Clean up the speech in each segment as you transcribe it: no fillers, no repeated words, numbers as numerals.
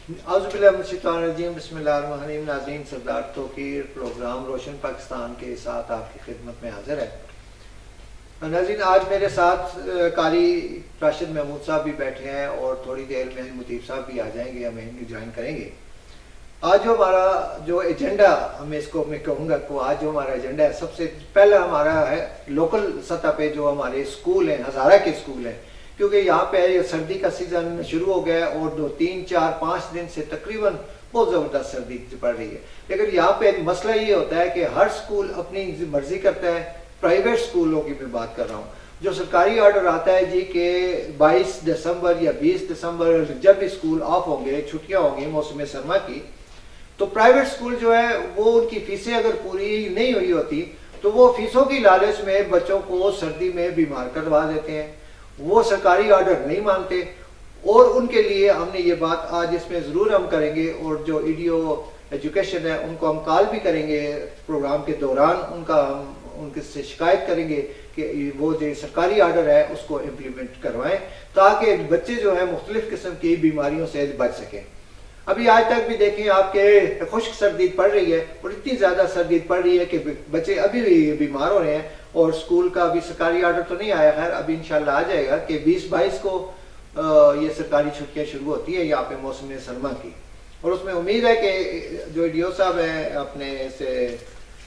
اعوذ باللہ من الشیطان الرجیم، بسم اللہ الرحمن الرحیم۔ ناظرین، سردار توقیر پروگرام روشن پاکستان کے ساتھ آپ کی خدمت میں حاضر ہے۔ ناظرین، آج میرے ساتھ قاری راشد محمود صاحب بھی بیٹھے ہیں اور تھوڑی دیر میں مطیب صاحب بھی آ جائیں گے، ہمیں جوائن کریں گے۔ آج جو ہمارا جو ایجنڈا، ہمیں اس کو میں کہوں گا کہ آج جو ہمارا ایجنڈا ہے، سب سے پہلا ہمارا ہے لوکل سطح پہ جو ہمارے اسکول ہیں، ہزارہ کے اسکول ہیں، کیونکہ یہاں پہ یہ سردی کا سیزن شروع ہو گیا ہے اور 3 4 5 دن سے تقریباً بہت زبردست سردی پڑ رہی ہے۔ لیکن یہاں پہ مسئلہ یہ ہوتا ہے کہ ہر اسکول اپنی مرضی کرتا ہے۔ پرائیویٹ اسکولوں کی میں بات کر رہا ہوں، جو سرکاری آرڈر آتا ہے جی کہ 22 دسمبر یا 20 دسمبر جب اسکول آف ہوں گے، چھٹیاں ہوں گی موسم سرما کی، تو پرائیویٹ اسکول جو ہے وہ ان کی فیسیں اگر پوری نہیں ہوئی ہوتی تو وہ فیسوں کی لالچ میں بچوں کو سردی میں بیمار کروا دیتے ہیں۔ وہ سرکاری آرڈر نہیں مانتے اور ان کے لیے ہم نے یہ بات آج اس میں ضرور ہم کریں گے، اور جو ایڈیو ایجوکیشن ہے ان کو ہم کال بھی کریں گے پروگرام کے دوران، ان کے سے شکایت کریں گے کہ وہ جو سرکاری آرڈر ہے اس کو امپلیمنٹ کروائیں تاکہ بچے جو ہیں مختلف قسم کی بیماریوں سے بچ سکیں۔ ابھی آج تک بھی دیکھیں آپ کے خشک سردی پڑ رہی ہے اور اتنی زیادہ سردی پڑ رہی ہے کہ بچے ابھی بھی بیمار ہو رہے ہیں، اور اسکول کا ابھی سرکاری آرڈر تو نہیں آیا، خیر ابھی انشاءاللہ آ جائے گا کہ 20 22 کو یہ سرکاری چھٹیاں شروع ہوتی ہے یہاں پہ موسم سرما کی، اور اس میں امید ہے کہ جو ایڈیو صاحب ہیں اپنے سے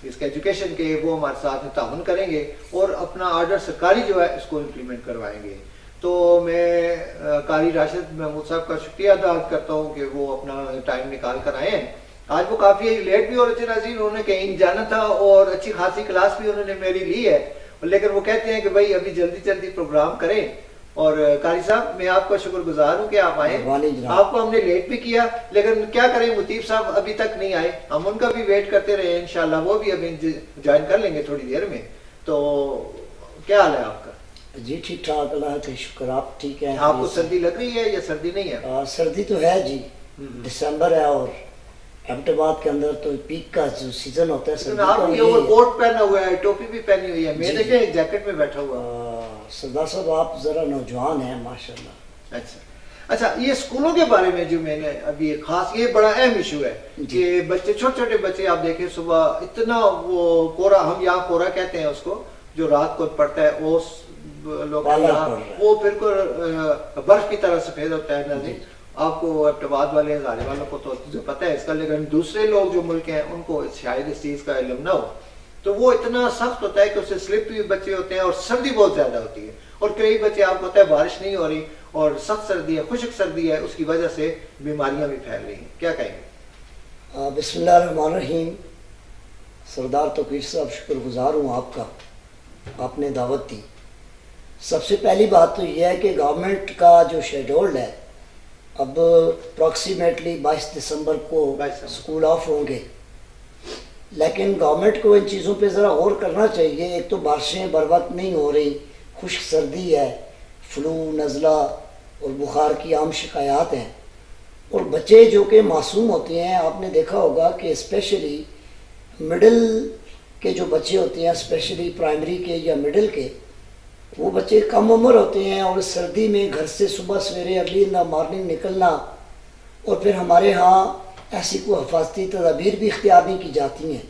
اس کے ایجوکیشن کے، وہ ہمارے ساتھ تعاون کریں گے اور اپنا آرڈر سرکاری جو ہے اس کو امپلیمنٹ کروائیں گے۔ تو میں قاری راشد محمود صاحب کا شکریہ ادا کرتا ہوں کہ وہ اپنا ٹائم نکال کر آئے ہیں۔ آج وہ کافی لیٹ بھی ہو رہے تھے ناظرین، انہوں نے کہیں جانا تھا اور اچھی خاصی کلاس بھی انہوں نے میری لی ہے، لیکن وہ کہتے ہیں کہ بھائی ابھی جلدی جلدی پروگرام کریں۔ اور قاری صاحب، میں آپ کا شکر گزار ہوں کہ آپ آئے، آپ کو ہم نے لیٹ بھی کیا، لیکن کیا کریں مطیب صاحب ابھی تک نہیں آئے، ہم ان کا بھی ویٹ کرتے رہے، انشاءاللہ وہ بھی ابھی جوائن کر لیں گے تھوڑی دیر میں۔ تو کیا حال ہے آپ کا؟ جی ٹھیک ٹھاک، اللہ کا شکر، آپ ٹھیک ہیں؟ آپ کو سردی لگ رہی ہے یا سردی نہیں ہے؟ سردی تو ہے جی، دسمبر ہے اور ایبٹ آباد کے اندر تو پیک کا جو سیزن ہوتا ہے سردی آپ کا، نے اوور کوٹ پہنا ہوا ہے، ٹوپی بھی پہنی ہوئی ہے، میں دیکھیں ایک جیکٹ میں بیٹھا ہوا۔ سردار صاحب آپ ذرا نوجوان ہیں ماشاءاللہ۔ اچھا، یہ اسکولوں کے بارے میں جو میں نے ابھی خاص، یہ بڑا اہم ایشو ہے کہ بچے چھوٹے چھوٹے بچے آپ دیکھیں صبح اتنا وہ کورا، ہم یہاں کورا کہتے ہیں اس کو، جو رات کو پڑتا ہے، لوگ وہ بالکل برف کی طرح سفید ہوتا ہے نا۔ آپ کو ابتباد والے ہزارے والوں کو تو جو پتہ ہے اس کا، لیکن دوسرے لوگ جو ملک ہیں ان کو شاید اس چیز کا علم نہ ہو، تو وہ اتنا سخت ہوتا ہے کہ اس سے سلپ بھی بچے ہوتے ہیں اور سردی بہت زیادہ ہوتی ہے، اور کئی بچے آپ کو پتہ ہے بارش نہیں ہو رہی اور سخت سردی ہے، خشک سردی ہے، اس کی وجہ سے بیماریاں بھی پھیل رہی ہیں، کیا کہیں گے؟ بسم اللہ الرحمن الرحیم۔ سردار توقیر صاحب شکر گزار ہوں آپ کا، آپ نے دعوت دی۔ سب سے پہلی بات تو یہ ہے کہ گورنمنٹ کا جو شیڈولڈ ہے، اب اپروکسیمیٹلی 22 دسمبر کو اسکول آف ہوں گے، لیکن گورنمنٹ کو ان چیزوں پہ ذرا غور کرنا چاہیے۔ ایک تو بارشیں بر وقت نہیں ہو رہی، خشک سردی ہے، فلو، نزلہ اور بخار کی عام شکایات ہیں، اور بچے جو کہ معصوم ہوتے ہیں، آپ نے دیکھا ہوگا کہ اسپیشلی مڈل کے جو بچے ہوتے ہیں، اسپیشلی پرائمری کے یا مڈل کے، وہ بچے کم عمر ہوتے ہیں، اور سردی میں گھر سے صبح سویرے ارلی ان دا مارننگ نکلنا، اور پھر ہمارے ہاں ایسی کوئی حفاظتی تدابیر بھی اختیار نہیں کی جاتی ہیں۔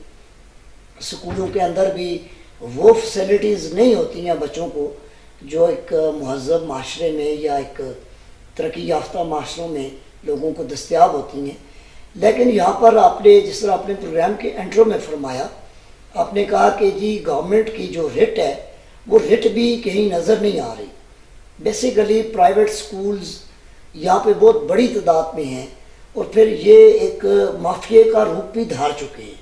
اسکولوں کے اندر بھی وہ فیسلٹیز نہیں ہوتی ہیں بچوں کو جو ایک مہذب معاشرے میں یا ایک ترقی یافتہ معاشروں میں لوگوں کو دستیاب ہوتی ہیں۔ لیکن یہاں پر آپ نے جس طرح اپنے پروگرام کے انٹرو میں فرمایا، آپ نے کہا کہ جی گورنمنٹ کی جو ریٹ ہے وہ ریٹ بھی کہیں نظر نہیں آ رہی۔ بیسیکلی پرائیویٹ سکولز یہاں پہ بہت بڑی تعداد میں ہیں، اور پھر یہ ایک مافیے کا روپ بھی دھار چکے ہیں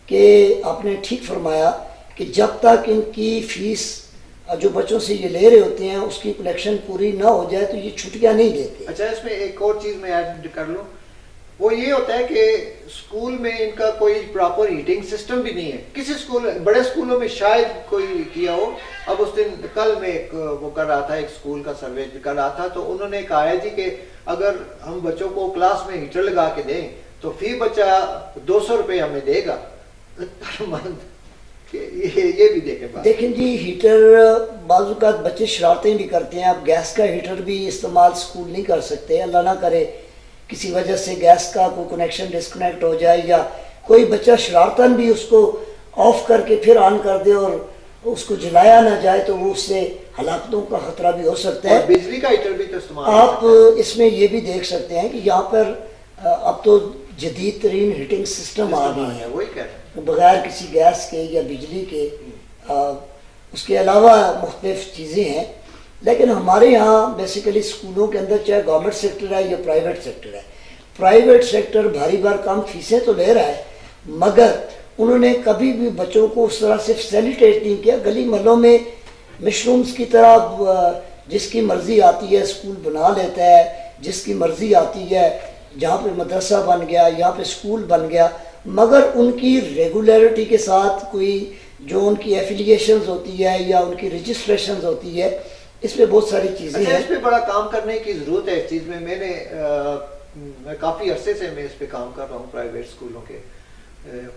کہ آپ نے ٹھیک فرمایا کہ جب تک ان کی فیس جو بچوں سے یہ لے رہے ہوتے ہیں اس کی کلیکشن پوری نہ ہو جائے تو یہ چھٹیاں نہیں دیتے۔ اچھا، اس میں ایک اور چیز میں ایڈ کر لوں، وہ یہ ہوتا ہے کہ اسکول میں ان کا کوئی پراپر ہیٹنگ سسٹم بھی نہیں ہے۔ کسی اسکول، بڑے اسکولوں میں شاید کوئی کیا ہو۔ اب اس دن کل میں ایک وہ کر رہا تھا، ایک اسکول کا سروے کر رہا تھا، تو انہوں نے کہا ہے جی کہ اگر ہم بچوں کو کلاس میں ہیٹر لگا کے دیں تو فی بچہ 200 روپے ہمیں دے گا۔ یہ بھی دیکھیں جی، ہیٹر بعض اوقات بچے شرارتیں بھی کرتے ہیں۔ اب گیس کا ہیٹر بھی استعمال اسکول نہیں کر سکتے، اللہ نہ کرے کسی وجہ سے گیس کا کوئی کنیکشن ڈسکنیکٹ ہو جائے یا کوئی بچہ شرارتاً بھی اس کو آف کر کے پھر آن کر دے اور اس کو جلایا نہ جائے تو وہ اس سے ہلاکتوں کا خطرہ بھی ہو سکتا ہے. بجلی کا ہیٹر بھی تو استعمال آپ اس میں یہ بھی دیکھ سکتے ہیں کہ یہاں پر اب تو جدید ترین ہیٹنگ سسٹم آ گئے ہیں, وہی کہہ رہے ہیں, بغیر کسی گیس کے یا بجلی کے. اس کے علاوہ مختلف چیزیں ہیں, لیکن ہمارے یہاں بیسیکلی اسکولوں کے اندر چاہے گورنمنٹ سیکٹر ہے یا پرائیویٹ سیکٹر ہے, پرائیویٹ سیکٹر بھاری بار کم فیسیں تو لے رہا ہے مگر انہوں نے کبھی بھی بچوں کو اس طرح سے فیسیلیٹیٹ نہیں کیا. گلی محلوں میں مشرومز کی طرح جس کی مرضی آتی ہے اسکول بنا لیتا ہے, جس کی مرضی آتی ہے جہاں پہ مدرسہ بن گیا یہاں پہ اسکول بن گیا, مگر ان کی ریگولیرٹی کے ساتھ کوئی جو ان کی ایفیلیشنز ہوتی ہے یا ان کی رجسٹریشنز ہوتی ہے, اس پہ بہت ساری چیزیں ہیں. اس پہ بڑا کام کرنے کی ضرورت ہے. اس چیز میں میں کافی عرصے سے میں اس پہ کام کر رہا ہوں, پرائیویٹ اسکولوں کے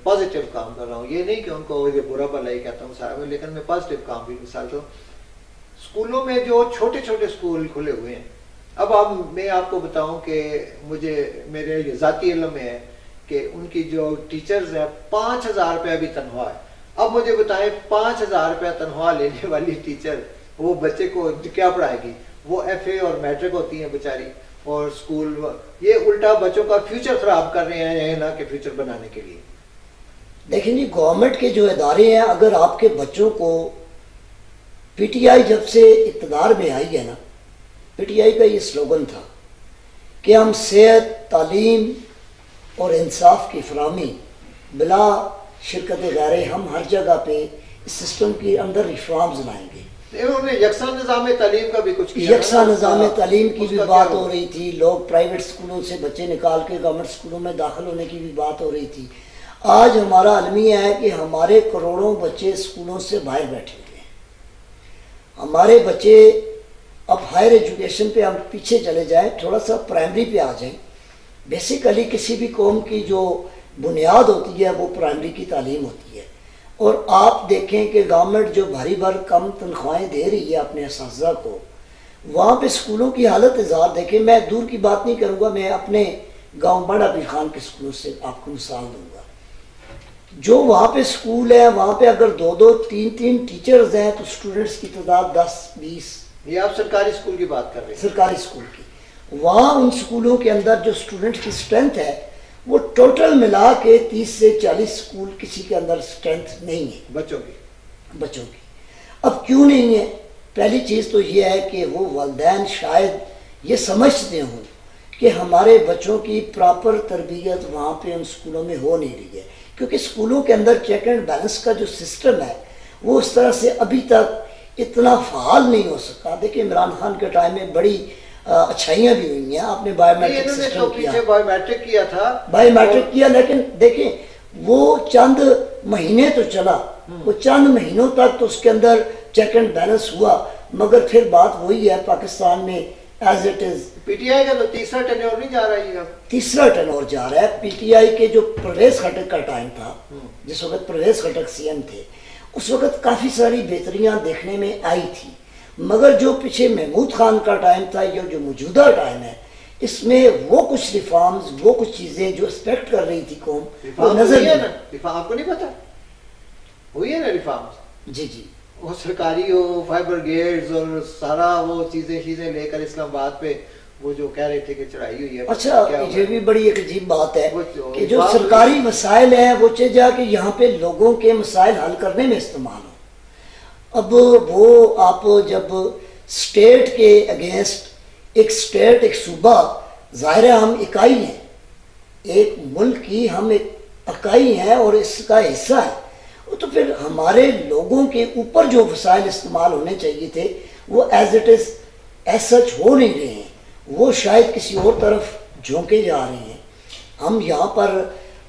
پازیٹیو کام کر رہا ہوں. یہ نہیں کہ ان کو یہ برا بھلا ہی کہتا ہوں سارا, لیکن میں پازیٹیو کام بھی مثال دوں. اسکولوں میں جو چھوٹے چھوٹے اسکول کھلے ہوئے ہیں, اب میں آپ کو بتاؤں کہ میرے ذاتی علم میں ہے کہ ان کی جو ٹیچرز ہیں 5,000 روپیہ بھی تنخواہ ہے. اب مجھے بتائیں 5,000 روپیہ تنخواہ لینے والی ٹیچر وہ بچے کو کیا پڑھائے گی؟ وہ ایف اے اور میٹرک ہوتی ہیں بیچاری, اور اسکول یہ الٹا بچوں کا فیوچر خراب کر رہے ہیں نہ کہ فیوچر بنانے کے لیے. دیکھیں جی, گورنمنٹ کے جو ادارے ہیں, اگر آپ کے بچوں کو پی ٹی آئی جب سے اقتدار میں آئی ہے نا, پی ٹی آئی کا یہ سلوگن تھا کہ ہم صحت, تعلیم اور انصاف کی فراہمی بلا شرکت غیر, ہم ہر جگہ پہ اس سسٹم کے اندر ریفارمز لائیں گے. انہوں نے یکساں نظام تعلیم کا بھی کچھ کیا, یکساں نظام تعلیم کی بھی بات ہو رہی تھی, لوگ پرائیویٹ اسکولوں سے بچے نکال کے گورنمنٹ اسکولوں میں داخل ہونے کی بھی بات ہو رہی تھی. آج ہمارا المیہ ہے کہ ہمارے کروڑوں بچے اسکولوں سے باہر بیٹھے ہوئے ہیں. ہمارے بچے اب ہائر ایجوکیشن پہ ہم پیچھے چلے جائیں, تھوڑا سا پرائمری پہ آ جائیں. بیسیکلی کسی بھی قوم کی جو بنیاد ہوتی ہے وہ پرائمری کی تعلیم ہوتی ہے, اور آپ دیکھیں کہ گورنمنٹ جو بھاری بھر کم تنخواہیں دے رہی ہے اپنے اساتذہ کو, وہاں پہ اسکولوں کی حالت اظہار دیکھیں. میں دور کی بات نہیں کروں گا, میں اپنے گاؤں بڑا پیر خان کے اسکولوں سے آپ کو مثال دوں گا. جو وہاں پہ اسکول ہے وہاں پہ اگر 2-2, 3-3 ٹیچرز ہیں تو اسٹوڈنٹس کی تعداد 10-20. یہ آپ سرکاری اسکول کی بات کر رہے ہیں؟ سرکاری اسکول کی. وہاں ان اسکولوں کے اندر جو اسٹوڈنٹ کی اسٹرینتھ ہے وہ ٹوٹل ملا کے 30 سے 40 اسکول کسی کے اندر اسٹرینتھ نہیں ہے بچوں کی. اب کیوں نہیں ہے؟ پہلی چیز تو یہ ہے کہ وہ والدین شاید یہ سمجھتے ہوں کہ ہمارے بچوں کی پراپر تربیت وہاں پہ ان اسکولوں میں ہو نہیں رہی ہے, کیونکہ اسکولوں کے اندر چیک اینڈ بیلنس کا جو سسٹم ہے وہ اس طرح سے ابھی تک اتنا فعال نہیں ہو سکا. دیکھیں عمران خان کے ٹائم میں بڑی اچھائیاں بھی ہوئی ہیں, آپ نے بایو میٹرک سسٹم کیا, لیکن دیکھیں وہ چند مہینے تو چلا, وہ چند مہینوں تک تو اس کے اندر چیک اینڈ بیلنس ہوا, مگر پھر بات وہی ہے پاکستان میں as it is. P T آئی کا تو تیسرا ٹینیور نہیں جا رہا ہے, تیسرا ٹینور جا رہا ہے. پی ٹی آئی کے جو پرویز خٹک کا ٹائم تھا, جس وقت پرویز خٹک سی ایم تھے, اس وقت کافی ساری بہتریاں دیکھنے میں آئی تھی, مگر جو پیچھے محمود خان کا ٹائم تھا یا جو موجودہ ٹائم ہے, اس میں وہ کچھ ریفارمز, وہ کچھ چیزیں جو ایکسپیکٹ کر رہی تھی قوم, وہ نظر نہیں. ریفارم آپ کو نہیں پتا ہوئی ہے نا ریفارمز؟ جی جی, وہ سرکاری ہو, فائر بریگیڈز اور سارا وہ چیزیں لے کر اسلام آباد پہ وہ جو کہہ رہے تھے کہ چڑھائی ہوئی ہے. اچھا, یہ بھی بڑی ایک عجیب بات ہے کہ جو سرکاری مسائل ہیں وہ چاہے جا کے یہاں پہ لوگوں کے مسائل حل کرنے میں استعمال ہو. اب وہ آپ جب اسٹیٹ کے اگینسٹ ایک اسٹیٹ, ایک صوبہ, ظاہر ہے ہم اکائی ہیں, ایک ملک کی ہم ایک اکائی ہیں اور اس کا حصہ ہے, تو پھر ہمارے لوگوں کے اوپر جو وسائل استعمال ہونے چاہیے تھے وہ as it is as such ہو نہیں رہے ہیں, وہ شاید کسی اور طرف جھونکے جا رہے ہیں. ہم یہاں پر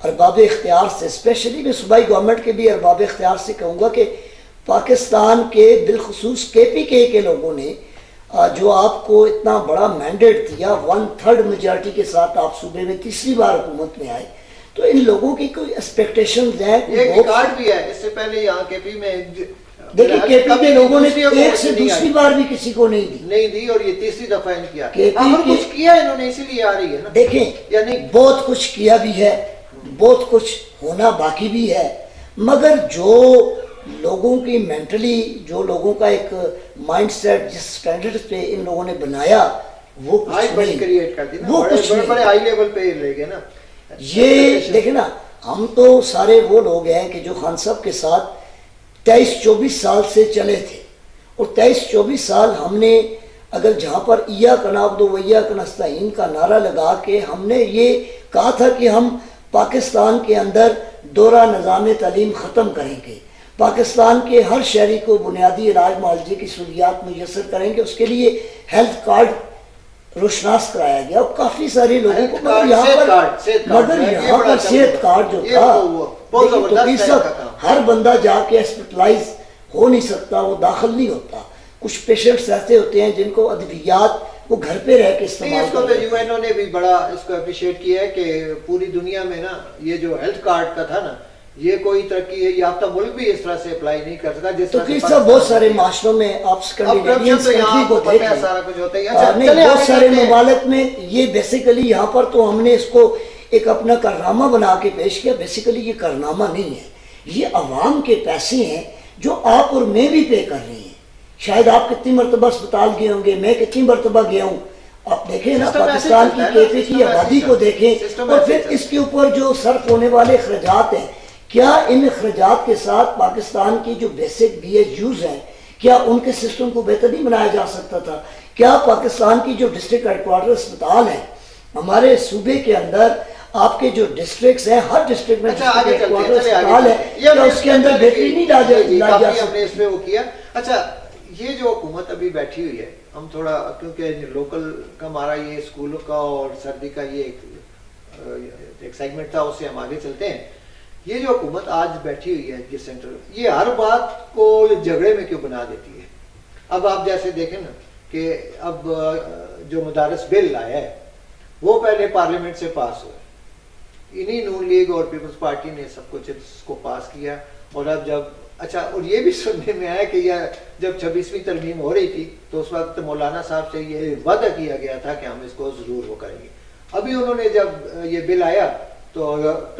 ارباب اختیار سے, اسپیشلی میں صوبائی گورنمنٹ کے بھی ارباب اختیار سے کہوں گا کہ پاکستان کے بالخصوص کے پی کے لوگوں نے جو آپ کو اتنا بڑا مینڈیٹ دیا, 1/3 میجارٹی کے ساتھ آپ صوبے میں تیسری بار حکومت میں آئے, تو ان لوگوں کی کوئی ایکسپیکٹیشنز ہیں. ایک ریکارڈ بھی ہے, اس سے پہلے یہاں کے پی میں دیکھیں کے پی کے لوگوں نے ایک سے دوسری بار بھی کسی کو نہیں دی اور یہ تیسری دفعہ ان کیا کچھ کیا انہوں نے، اسی لیے آ رہی ہے نا. دیکھیں یعنی بہت کچھ کیا بھی ہے، بہت کچھ ہونا باقی بھی ہے، مگر جو لوگوں کی مینٹلی، جو لوگوں کا ایک مائنڈ سیٹ جس سٹینڈرڈ پہ ان لوگوں نے بنایا وہ کچھ نہیں، وہ کچھ بڑے ہائی لیول پہ لے گئے نا. یہ دیکھیں نا، ہم تو سارے وہ لوگ ہیں کہ جو خان صاحب کے ساتھ 23-24 سال سے چلے تھے، اور 23-24 سال ہم نے اگر جہاں پر ایاک نعبد و ایاک نستعین کا نعرہ لگا کے ہم نے یہ کہا تھا کہ ہم پاکستان کے اندر دورہ نظام تعلیم ختم کریں گے، پاکستان کے ہر شہری کو بنیادی علاج معالجے کی سہولیات میسر کریں گے، اس کے لیے ہیلتھ کارڈ روشناس کرایا گیا. اور کافی سارے لوگوں کو مگر یہاں پر صحت کارڈ جو تھا، ہر بندہ جا کے ہاسپٹلائز ہو نہیں سکتا، وہ داخل نہیں ہوتا. کچھ پیشنٹس ایسے ہوتے ہیں جن کو ادویات وہ گھر پہ رہ کے استعمال کرتے ہیں. یو این او نے بھی بڑا اس کو اپریشیٹ کیا ہے کہ پوری دنیا میں نا یہ جو ہیلتھ کارڈ کا تھا نا، یہ کوئی ترقی یافتہ ملک بھی اس طرح سے اپلائی نہیں کر سکا جس طرح سے بہت سارے معاشروں میں آپ بہت سارے ممالک میں یہ بیسیکلی یہاں پر تو ہم نے اس کو ایک اپنا کارنامہ بنا کے پیش کیا. بیسیکلی یہ کارنامہ نہیں ہے، یہ عوام کے پیسے ہیں جو آپ اور میں بھی پے کر رہے ہیں. شاید آپ کتنی مرتبہ اسپتال گئے ہوں گے، میں کتنی مرتبہ گیا ہوں. آپ دیکھیں نا پاکستان کی کیفے کی آبادی کو دیکھیں، اور پھر اس کے اوپر جو صرف ہونے والے اخراجات ہیں، کیا ان اخراجات کے ساتھ پاکستان کی جو بیسک بی ایچ یوز ہیں، کیا ان کے سسٹم کو بہتر نہیں بنایا جا سکتا تھا؟ کیا پاکستان کی جو ڈسٹرکٹ ہیڈ کوارٹر اسپتال ہیں ہمارے صوبے کے اندر، آپ کے جو ڈسٹرکٹس ہیں، ہر ڈسٹرکٹ میں ڈسٹرکٹ ہیڈ کوارٹر اسپتال ہے، کیا اس کے اندر بہتری نہیں لا جا سکتی؟ اچھا، یہ جو حکومت ابھی بیٹھی ہوئی ہے، ہم تھوڑا کیونکہ لوکل کا ہمارا یہ اسکولوں کا اور سردی کا یہ ایک سیگمنٹ تھا، اس سے ہم آگے چلتے ہیں. یہ جو حکومت آج بیٹھی ہوئی ہے یہ سینٹرل، یہ ہر بات کو جھگڑے میں کیوں بنا دیتی ہے؟ اب آپ جیسے دیکھیں نا کہ اب جو مدارس بل آیا ہے وہ پہلے پارلیمنٹ سے پاس ہوا، انہی نون لیگ اور پیپلز پارٹی نے سب کچھ اس کو پاس کیا. اور اب جب اچھا، اور یہ بھی سننے میں آیا کہ جب 26ویں ترمیم ہو رہی تھی تو اس وقت مولانا صاحب سے یہ وعدہ کیا گیا تھا کہ ہم اس کو ضرور وہ کریں گے. ابھی انہوں نے جب یہ بل آیا تو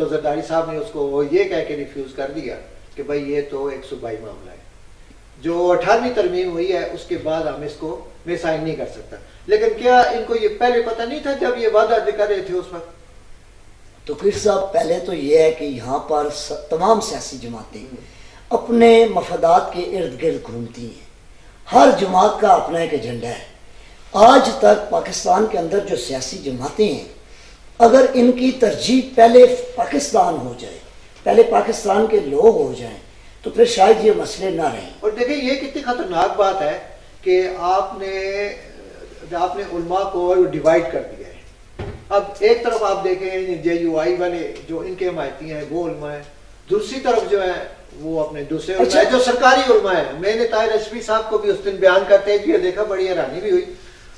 زرداری صاحب نے اس کو یہ کہہ کے ریفیوز کر دیا کہ بھائی یہ تو ایک صوبائی معاملہ ہے، جو 18ویں ترمیم ہوئی ہے اس کے بعد ہم اس کو میں سائن نہیں کر سکتا. لیکن کیا ان کو یہ پہلے پتہ نہیں تھا جب یہ وعدہ کر رہے تھے اس وقت؟ تو پھر صاحب پہلے تو یہ ہے کہ یہاں پر تمام سیاسی جماعتیں اپنے مفادات کے ارد گرد گھومتی ہیں، ہر جماعت کا اپنا ایک ایجنڈا ہے. آج تک پاکستان کے اندر جو سیاسی جماعتیں ہیں، اگر ان کی ترجیح پہلے پاکستان ہو جائے، پہلے پاکستان کے لوگ ہو جائیں، تو پھر شاید یہ مسئلے نہ رہیں. اور دیکھیں یہ کتنی خطرناک بات ہے کہ آپ نے علماء کو ڈیوائیڈ کر دیا ہے. اب ایک طرف آپ دیکھیں جے یو آئی والے جو ان کے حمایتی ہیں وہ علماء ہیں، دوسری طرف جو ہے وہ اپنے دوسرے علماء جو سرکاری علماء ہیں. میں نے طاہر اشرفی صاحب کو بھی اس دن بیان کرتے ہوئے دیکھا، بڑی حیرانی بھی ہوئی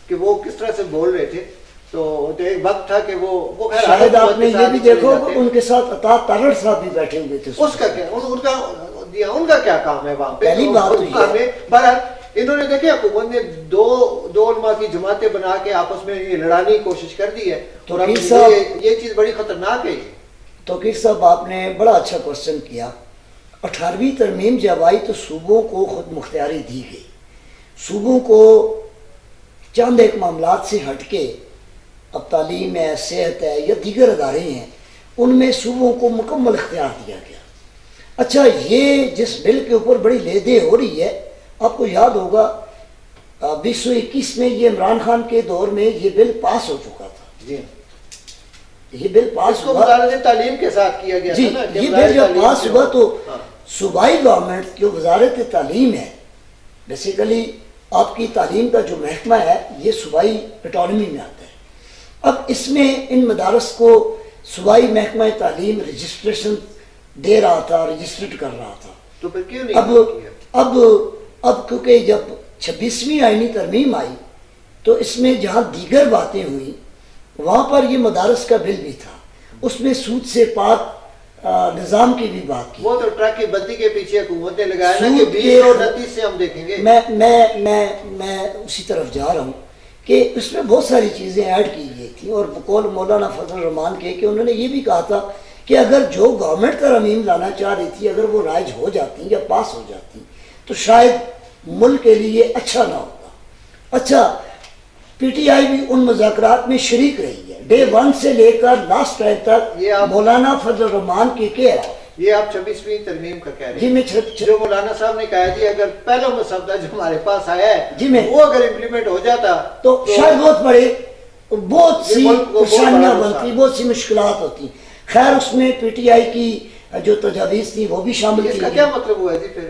کہ وہ کس طرح سے بول رہے تھے. تو ایک وقت تھا کہ وہ شاید آپ نے یہ بھی دیکھو ان کے ساتھ عطا تارڑ صاحب بھی بیٹھے ہوئے تھے. اس کا کیا ان کا کیا کام ہے وہاں پہ؟ پہلی بات بہرحال انہوں نے دیکھے حکومت نے دو علماء کی جماعتیں بنا کے آپس میں لڑانے کی کوشش کر دی ہے. تو یہ چیز بڑی خطرناک ہے. توقیر صاحب آپ نے بڑا اچھا کوشچن کیا. 18ویں ترمیم جب آئی تو صوبوں کو خود مختاری دی گئی. صوبوں کو چند ایک معاملات سے ہٹ کے، اب تعلیم ہے، صحت ہے یا دیگر ادارے ہیں، ان میں صوبوں کو مکمل اختیار دیا گیا. اچھا، یہ جس بل کے اوپر بڑی لیدے ہو رہی ہے، آپ کو یاد ہوگا 2021 میں یہ عمران خان کے دور میں یہ بل پاس ہو چکا تھا. یہ بل پاس ہوا، وزارت تعلیم کے ساتھ کیا گیا جی. یہ بل جب پاس ہوا تو صوبائی گورنمنٹ جو وزارت تعلیم ہے، بیسیکلی آپ کی تعلیم کا جو محکمہ ہے یہ صوبائی اٹانومی میں آتا ہے. اب اس میں ان مدارس کو صوبائی محکمہ تعلیم رجسٹریشن دے رہا تھا، رجسٹرڈ کر رہا تھا. تو پھر کیوں نہیں اب کیونکہ جب 26ویں آئینی ترمیم آئی تو اس میں جہاں دیگر باتیں ہوئیں وہاں پر یہ مدارس کا بل بھی تھا. اس میں سود سے پاک نظام کی بھی بات کی. وہ تو ٹرک کی بندی کے پیچھے حکومت نے لگایا نا کہ سود 2029 سے ہم دیکھیں گے. میں اسی طرف جا رہا ہوں کہ اس میں بہت ساری چیزیں ایڈ کی گئی تھیں اور بقول مولانا فضل الرحمان کے کہ انہوں نے یہ بھی کہا تھا کہ اگر جو گورنمنٹ ترمیم لانا چاہ رہی تھی اگر وہ رائج ہو جاتی یا پاس ہو جاتی تو شاید ملک کے لیے اچھا نہ ہوگا. اچھا پی ٹی آئی بھی ان مذاکرات میں شریک رہی ہے ڈے ون سے لے کر لاسٹ ٹائم تک. مولانا فضل الرحمان کے یہ آپ 26ویں ترمیم کا کہہ رہے جی ہیں. میں جو مولانا صاحب نے کہا جی اگر پہلا مسودہ جو ہمارے پاس آیا ہے جی میں وہ اگر امپلیمنٹ ہو جاتا تو شاید بہت سی پریشانیاں بنتی, بہت سی مشکلات ہوتی. خیر اس میں پی ٹی آئی کی جو تجاویز تھی وہ بھی شامل اس کی. کا کیا مطلب ہوا ہے جی پھر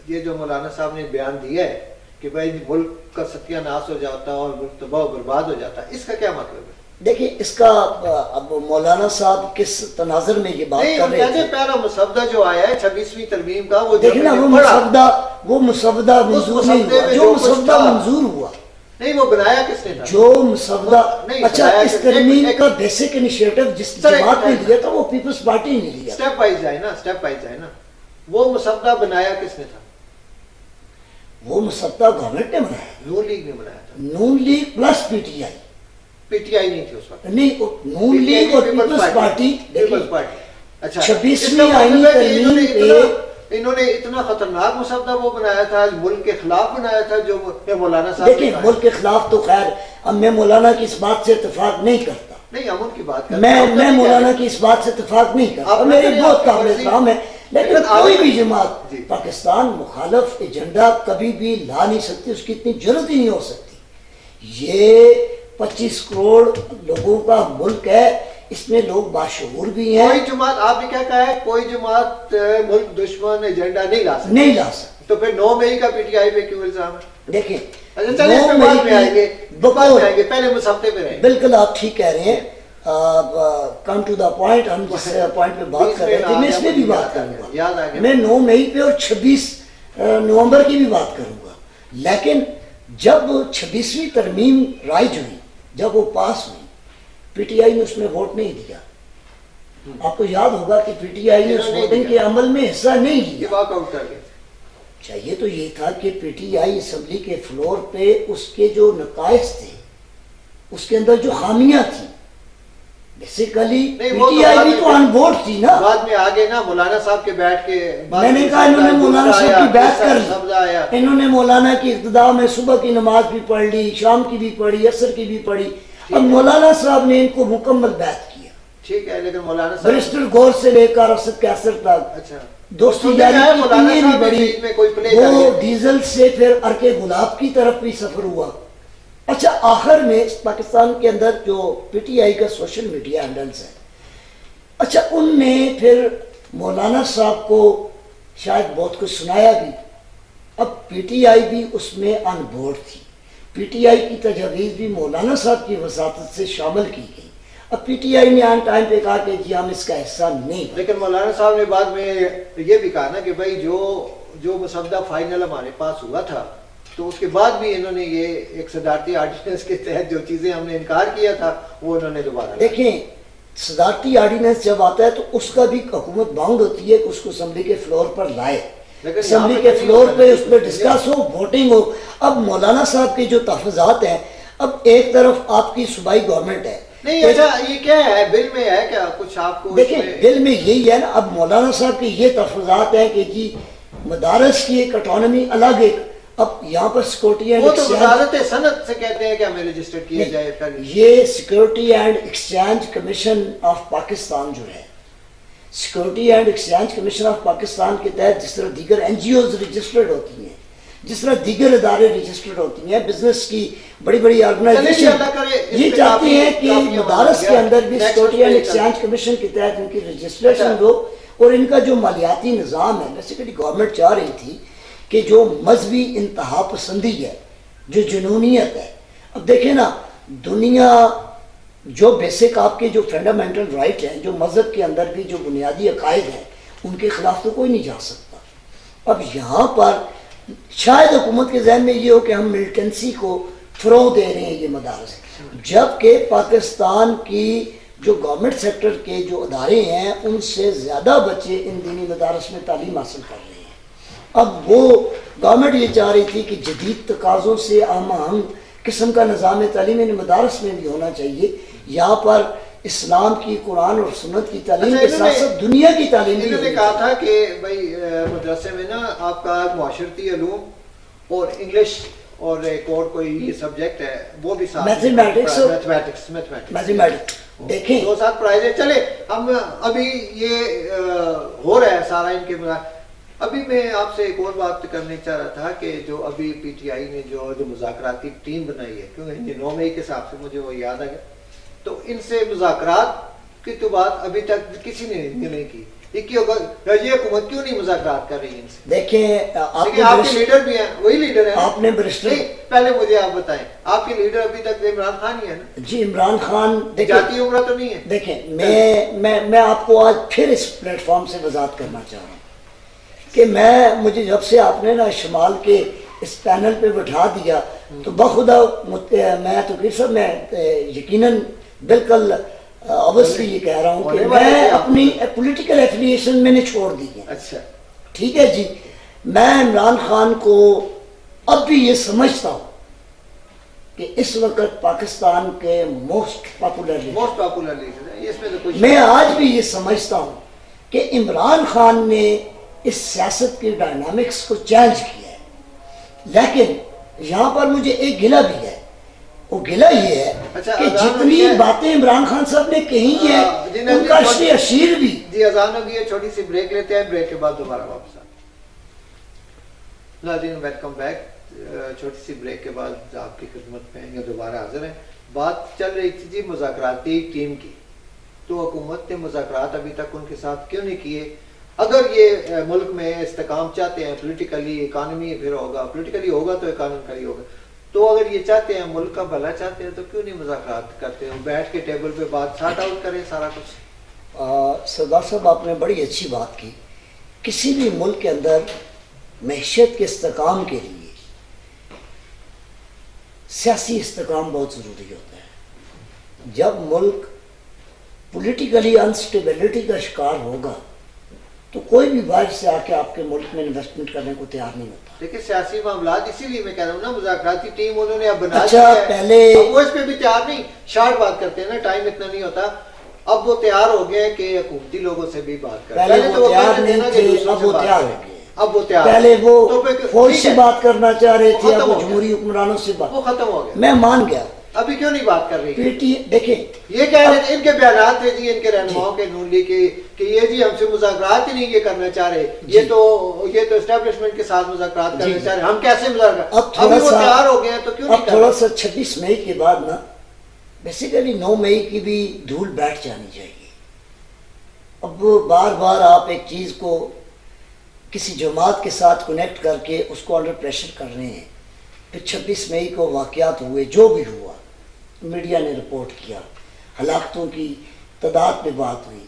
یہ جو مولانا صاحب نے بیان دیا ہے کہ بھائی ملک کا ستیہ ناش ہو جاتا اور ملک تباہ و برباد ہو جاتا, اس کا کیا مطلب ہے؟ دیکھیں اس کا اب مولانا صاحب کس تناظر میں یہ بات کر رہے تھے. پہلا مسودہ جو آیا ہے 26ویں ترمیم کا وہ دیکھیں نا وہ مسودہ منظور نہیں ہوا. جو مسودہ منظور ہوا نہیں وہ بنایا کس نے تھا؟ جو مسودہ اچھا اس ترمیم کا بیسک انیشیٹو جس جماعت نے لیا تھا وہ پیپلز پارٹی نے لیا. سٹیپ وائز ہے نا. وہ مسودہ بنایا کس نے تھا؟ وہ مسودہ گورنمنٹ نے بنایا. نون لیگ نے بنایا تھا. Noon League plus P T I. P T I نہیں تھی اس وقت. نہیں نون لیگ اور پیپلز پارٹی. اچھا 26ویں آئینی ترمیم پہ انہوں نے اتنا خطرناک مسودہ وہ بنایا تھا, ملک کے خلاف بنایا تھا جو مولانا صاحب. دیکھیں ملک کے خلاف تو خیر اب میں مولانا کی اس بات سے اتفاق نہیں کرتا. نہیں ہم ان کی بات کرتے ہیں. میں مولانا کی اس بات سے اتفاق نہیں کرتا. میری بہت قابل احترام ہے لیکن کوئی بھی جماعت پاکستان مخالف ایجنڈا کبھی بھی لا نہیں سکتی. اس کی اتنی جرت ہی نہیں ہو سکتی. یہ 25 کروڑ لوگوں کا ملک ہے, اس میں لوگ باشعور بھی ہیں. کوئی جماعت آپ نے کیا کہا ہے کوئی جماعت ملک دشمن ایجنڈا نہیں لا سکتی. تو پھر 9 مئی کا پی ٹی آئی پہ کیوں الزام ہے؟ دیکھیں پہلے مسودے پہ رہیں. بالکل آپ ٹھیک کہہ رہے ہیں. کم ٹو دا پوائنٹ, ہم جس پوائنٹ پہ بات کر رہے تھے میں اس میں بھی بات کروں گا. میں 9 مئی پہ اور 26 نومبر کی بھی بات کروں گا. لیکن جب 26ویں ترمیم رائج ہوئی, جب وہ پاس ہوئی, پی ٹی آئی نے اس میں ووٹ نہیں دیا. آپ کو یاد ہوگا کہ پی ٹی آئی نے اس ووٹنگ کے عمل میں حصہ نہیں لیا. چاہیے تو یہ تھا کہ پی ٹی آئی اسمبلی کے فلور پہ اس کے جو نقائص تھے, اس کے اندر جو خامیاں تھیں, بیسیکلی پی ٹی آئی بھی تو آن بورڈ تھی نا. بعد میں آگے نا مولانا صاحب کے بیٹھ کے میں نے کہا انہوں نے مولانا صاحب کی بیعت کر لی. انہوں نے مولانا کی ابتدا میں صبح کی نماز بھی پڑھ لی, شام کی بھی پڑھی, عصر کی بھی پڑھی. اب مولانا صاحب نے ان کو مکمل بیعت کیا. ٹھیک ہے لیکن مولانا صاحب برسٹل گور سے لے کر اسد کے اثر تک دوستی جاری کی بھی بڑی. وہ ڈیزل سے پھر ارکے گلاب کی طرف بھی سفر ہوا. اچھا آخر میں پاکستان کے اندر جو پی ٹی آئی کا سوشل میڈیا ہینڈلز ہے, اچھا ان نے پھر مولانا صاحب کو شاید بہت کچھ سنایا بھی. اب پی ٹی آئی بھی اس میں آن بورڈ تھی. پی ٹی آئی کی تجاویز بھی مولانا صاحب کی وساطت سے شامل کی گئی. اب پی ٹی آئی نے آن ٹائم پہ کہا کہ جی ہم اس کا حصہ نہیں. لیکن مولانا صاحب نے بعد میں یہ بھی کہا نا کہ بھائی جو مسودہ فائنل ہمارے پاس ہوا تھا تو اس کے بعد بھی انہوں نے یہ ایک صدارتی آرڈیننس کے تحت جو چیزیں ہم نے انکار کیا تھا وہ انہوں نے دوبارہ. دیکھیں صدارتی آرڈیننس جب آتا ہے تو اس کا بھی حکومت باؤنڈ ہوتی ہے کہ اس کو اسمبلی کے فلور پر لائے, اسمبلی کے فلور پہ اس پہ ڈسکس ہو, ووٹنگ ہو. اب مولانا صاحب کے جو تحفظات ہیں, اب ایک طرف آپ کی صوبائی گورنمنٹ ہے. نہیں اچھا یہ کیا ہے بل میں ہے کیا کچھ آپ کو؟ دیکھیں بل میں یہی ہے نا. اب مولانا صاحب کے یہ تحفظات ہیں کہ جی مدارس کی ایک اٹانومی الگ ایک. اب یہاں پر سیکورٹی اینڈ وزارت صنعت سے کہتے ہیں کہ ہمیں رجسٹر کیا جائے. یہ security and exchange commission of Pakistan جو ہے, security and exchange commission of Pakistan کے تحت جس طرح دیگر این جی اوز رجسٹرڈ ہوتی ہیں, جس طرح دیگر ادارے رجسٹرڈ ہوتی ہیں, بزنس کی بڑی بڑی آرگنائزیشن یہ چاہتی ہیں کہ مدارس کے اندر بھی سیکورٹی اینڈ ایکسچینج کمیشن کے تحت ان کی رجسٹریشن ہو. اور ان کا جو مالیاتی نظام ہے, بیسیکلی گورنمنٹ چاہ رہی تھی کہ جو مذہبی انتہا پسندی ہے, جو جنونیت ہے. اب دیکھیں نا دنیا جو بیسک آپ کے جو فنڈامنٹل رائٹ ہیں, جو مذہب کے اندر بھی جو بنیادی عقائد ہیں, ان کے خلاف تو کوئی نہیں جا سکتا. اب یہاں پر شاید حکومت کے ذہن میں یہ ہو کہ ہم ملیٹنسی کو فروغ دے رہے ہیں یہ مدارس, جبکہ پاکستان کی جو گورنمنٹ سیکٹر کے جو ادارے ہیں ان سے زیادہ بچے ان دینی مدارس میں تعلیم حاصل کر رہے ہیں۔ اب وہ گورنمنٹ یہ چاہ رہی تھی کہ جدید تقاضوں سے ہم آہنگ قسم کا نظام تعلیم ان مدارس میں بھی ہونا چاہیے، یہاں پر اسلام کی، قرآن اور سنت کی تعلیم کے ساتھ ساتھ دنیا کی تعلیم بھی۔ انہوں نے کہا تھا کہ بھائی مدرسے میں نا آپ کا معاشرتی علوم اور انگلش اور ایک اور کوئی یہ سبجیکٹ ہے وہ بھی ساتھ، میتھمیٹکس دیکھیں دو ساتھ پڑھائے جائے۔ چلے ہم ابھی یہ ہو رہا ہے سارا ان کے ابھی میں آپ سے ایک اور بات کرنے چاہ رہا تھا کہ جو ابھی پی ٹی آئی نے جو مذاکراتی ٹیم بنائی ہے، کیونکہ 9 مئی کے حساب سے مجھے وہ یاد آ گیا، تو ان سے مذاکرات کی تو بات ابھی تک کسی نے نہیں کی۔ یہ حکومت کیوں نہیں مذاکرات کر رہی ان سے؟ دیکھیں آپ کے لیڈر بھی ہیں، وہی لیڈر ہیں، آپ نے برسٹر، پہلے مجھے آپ بتائیں آپ کے لیڈر ابھی تک عمران خان ہی ہے نا؟ جی عمران خان جاتی عمرہ تو نہیں ہے۔ دیکھیں میں آپ کو آج پھر اس پلیٹ فارم سے وضاحت کرنا چاہ رہا ہوں کہ مجھے جب سے آپ نے نا شمال کے اس پینل پہ بٹھا دیا تو بخدا میں تو صاحب میں یقیناً بالکل اوبویسلی یہ کہہ رہا ہوں کہ میں اپنی پولیٹیکل ایفیلیشن میں نے چھوڑ دی ہے۔ اچھا ٹھیک ہے جی، میں عمران خان کو اب بھی یہ سمجھتا ہوں کہ اس وقت پاکستان کے موسٹ پاپولر لیڈر، میں آج بھی یہ سمجھتا ہوں کہ عمران خان نے اس سیاست کی ڈائنامکس کو چینج کیا ہے، لیکن یہاں پر مجھے ایک گلہ بھی ہے، وہ گلہ یہ ہے کہ جتنی باتیں عمران خان صاحب نے کہی ہیں ان کا اشیر بھی۔ جی اذان ہوگی ہے، چھوٹی سی بریک لیتے ہیں، بریک کے بعد دوبارہ واپس آتے ہیں۔ ناظرین ویلکم بیک، چھوٹی سی بریک کے بعد آپ کی خدمت میں دوبارہ حاضر ہیں۔ بات چل رہی تھی جی مذاکراتی ٹیم کی، تو حکومت نے مذاکرات ابھی تک ان کے ساتھ کیوں نہیں کیے؟ اگر یہ ملک میں استحکام چاہتے ہیں، پولیٹیکلی اکانومی پھر ہوگا، پولیٹیکلی ہوگا تو اکانومیکلی ہوگا، تو اگر یہ چاہتے ہیں ملک کا بھلا چاہتے ہیں تو کیوں نہیں مذاکرات کرتے ہیں؟ بیٹھ کے ٹیبل پہ بات سارٹ آؤٹ کریں سارا کچھ۔ سردار صاحب آپ نے بڑی اچھی بات کی، کسی بھی ملک کے اندر معیشت کے استحکام کے لیے سیاسی استحکام بہت ضروری ہوتا ہے۔ جب ملک پولیٹیکلی انسٹیبلٹی کا شکار ہوگا تو کوئی بھی باہر سے آ کے آپ کے ملک میں انویسٹمنٹ کرنے کو تیار نہیں ہوتا۔ لیکن سیاسی معاملات اسی لیے میں کہہ رہا ہوں نا، مذاکراتی ٹیم انہوں نے اب بنا اچھا پہلے وہ اس پہ بھی تیار نہیں، شارٹ بات کرتے ہیں نا، ٹائم اتنا نہیں ہوتا، اب وہ تیار ہو گئے کہ حکومتی لوگوں سے بھی بات کریں۔ پہلے وہ تیار نہیں تھے، اب وہ تیار ہو گئے۔ اب وہ تیار، پہلے وہ فوج سے بات کرنا چاہ رہے تھے، اب وہ جمہوری حکمرانوں سے بات، وہ ختم ہو گیا۔ میں مان گیا۔ ابھی کیوں نہیں بات کر رہی پی ٹی دیکھیں یہ کہہ رہے تھے، ان کے بیانات تھے جی ان کے رہنماؤں کے نون لیگ کے کہ یہ جی ہم سے مذاکرات ہی نہیں یہ کرنا چاہ رہے، یہ تو اسٹیبلشمنٹ کے ساتھ مذاکرات کرنا چاہ رہے، ہم کیسے مذاکرات؟ اب وہ تیار ہو گئے ہیں تو کیوں نہیں؟ اب تھوڑا سا 26 مئی کے بعد نا بیسیکلی 9 مئی کی بھی دھول بیٹھ جانی چاہیے۔ اب بار بار آپ ایک چیز کو کسی جماعت کے ساتھ کنیکٹ کر کے اس کو انڈر پریشر کر رہے ہیں، پھر 26 مئی کو واقعات ہوئے، جو بھی ہوا میڈیا نے رپورٹ کیا، ہلاکتوں کی تعداد پہ بات ہوئی،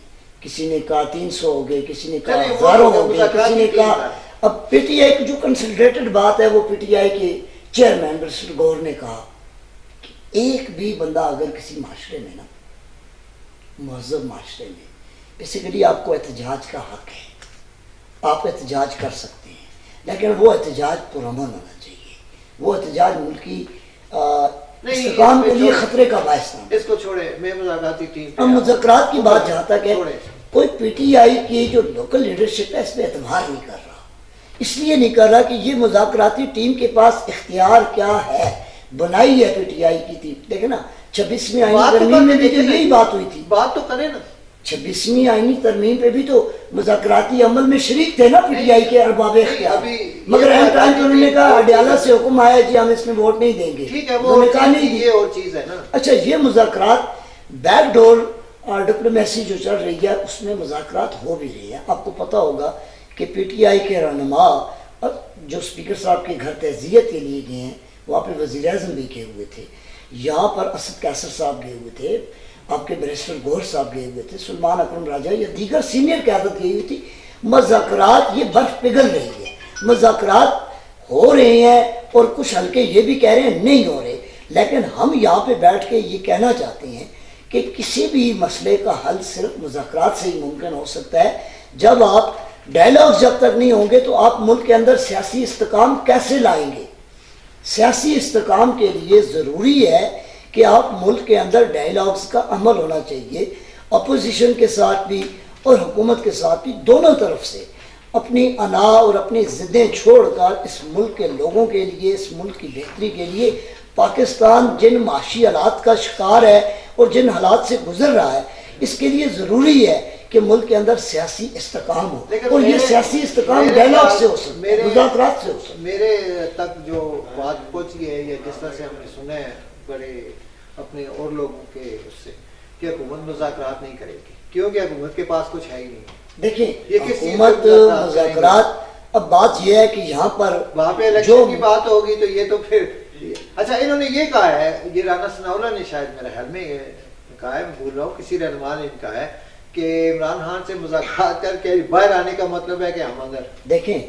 کسی نے کہا 300 ہو گئے، کسی نے کہا ہزاروں ہو گئے، کسی نے کہا۔ اب پی ٹی آئی کی جو کنسنٹریٹڈ بات ہے وہ پی ٹی آئی کے چیئرمین برسٹر گور نے کہا کہ ایک بھی بندہ اگر کسی معاشرے میں نا، مہذب معاشرے میں، بیسیکلی آپ کو احتجاج کا حق ہے، آپ احتجاج کر سکتے ہیں، لیکن وہ احتجاج پرامن ہونا چاہیے، وہ احتجاج ملکی استحکام کے لیے خطرے کا باعث نہ۔ اس کو چھوڑے، میں مذاکراتی ٹیم اب مذاکرات کی بات جہاں تک ہے، کوئی پی ٹی آئی کی جو لوکل لیڈرشپ ہے اس پہ اعتبار نہیں کر رہا، اس لیے نہیں کر رہا کہ یہ مذاکراتی ٹیم کے پاس اختیار کیا ہے، بنائی ہے پی ٹی آئی کی ٹیم۔ دیکھیں نا 26ویں آئینی ترمیم میں بھی تو یہی بات ہوئی تھی، بات تو کریں نا، 26ویں آئینی ترمیم پہ بھی تو مذاکراتی عمل میں شریک تھے نا پی ٹی آئی کے ارباب اختیار، مگر اہم ٹائم پہ انہوں نے کہا اڈیالہ سے حکم آیا جی ہم اس میں ووٹ نہیں دیں گے، انہوں نے کہا نہیں دی۔ یہ اور چیز ہے نا۔ اچھا یہ مذاکرات بیک ڈور ڈپلومیسی جو چل رہی ہے اس میں مذاکرات ہو بھی رہی ہے۔ آپ کو پتہ ہوگا کہ پی ٹی آئی کے رہنما جو اسپیکر صاحب کے گھر تعزیت کے لیے گئے ہیں، وہاں پہ وزیر اعظم بھی گئے ہوئے تھے، یہاں پر اسد قیصر صاحب گئے ہوئے تھے، آپ کے بیرسٹر گور صاحب گئے ہوئے تھے، سلمان اکرم راجہ یا دیگر سینئر قیادت گئی ہوئی تھی۔ مذاکرات، یہ برف پگھل رہی ہے، مذاکرات ہو رہے ہیں اور کچھ حلقے یہ بھی کہہ رہے ہیں نہیں ہو رہے، لیکن ہم یہاں پہ بیٹھ کے یہ کہنا چاہتے ہیں کہ کہ کسی بھی مسئلے کا حل صرف مذاکرات سے ہی ممکن ہو سکتا ہے. جب آپ ڈائلاگ جب تک نہیں ہوں گے تو آپ ملک کے اندر سیاسی استحکام کیسے لائیں گے؟ سیاسی استحکام کے لیے ضروری ہے کہ آپ ملک کے اندر ڈائلاگز کا عمل ہونا چاہیے. اپوزیشن کے ساتھ بھی اور حکومت کے ساتھ بھی دونوں طرف سے اپنی انا اور اپنی ضدیں چھوڑ کر اس ملک کے لوگوں کے لیے، اس ملک کی بہتری کے لیے، پاکستان جن معاشی حالات کا شکار ہے اور جن حالات سے گزر رہا ہے، اس کے لیے ضروری ہے کہ ملک کے اندر سیاسی استحکام ہو. اور یہ سیاسی استحکام ڈائلاگ سے ہو سکتا ہے، مذاکرات سے ہو سکتا ہے. میرے تک جو بات پہنچی ہے یا جس طرح سے ہم نے سنا ہے بڑے اپنے اور لوگوں کے اس سے کہ حکومت مذاکرات نہیں کرے گی کیونکہ حکومت کے پاس کچھ ہے ہی نہیں. دیکھیں حکومت مذاکرات، اب بات یہ ہے کہ یہاں پر وہاں پہ الیکشن کی بات ہوگی تو یہ تو پھر اچھا انہوں نے یہ کہا ہے، یہ رانا ثناءاللہ نے شاید میرے خیال میں کہا ہے، میں بھول رہا ہوں، کسی رہنما نے کہا ہے کہ عمران خان سے مذاکرات کر کے باہر آنے کا مطلب ہے کہ ہم اندر. دیکھیں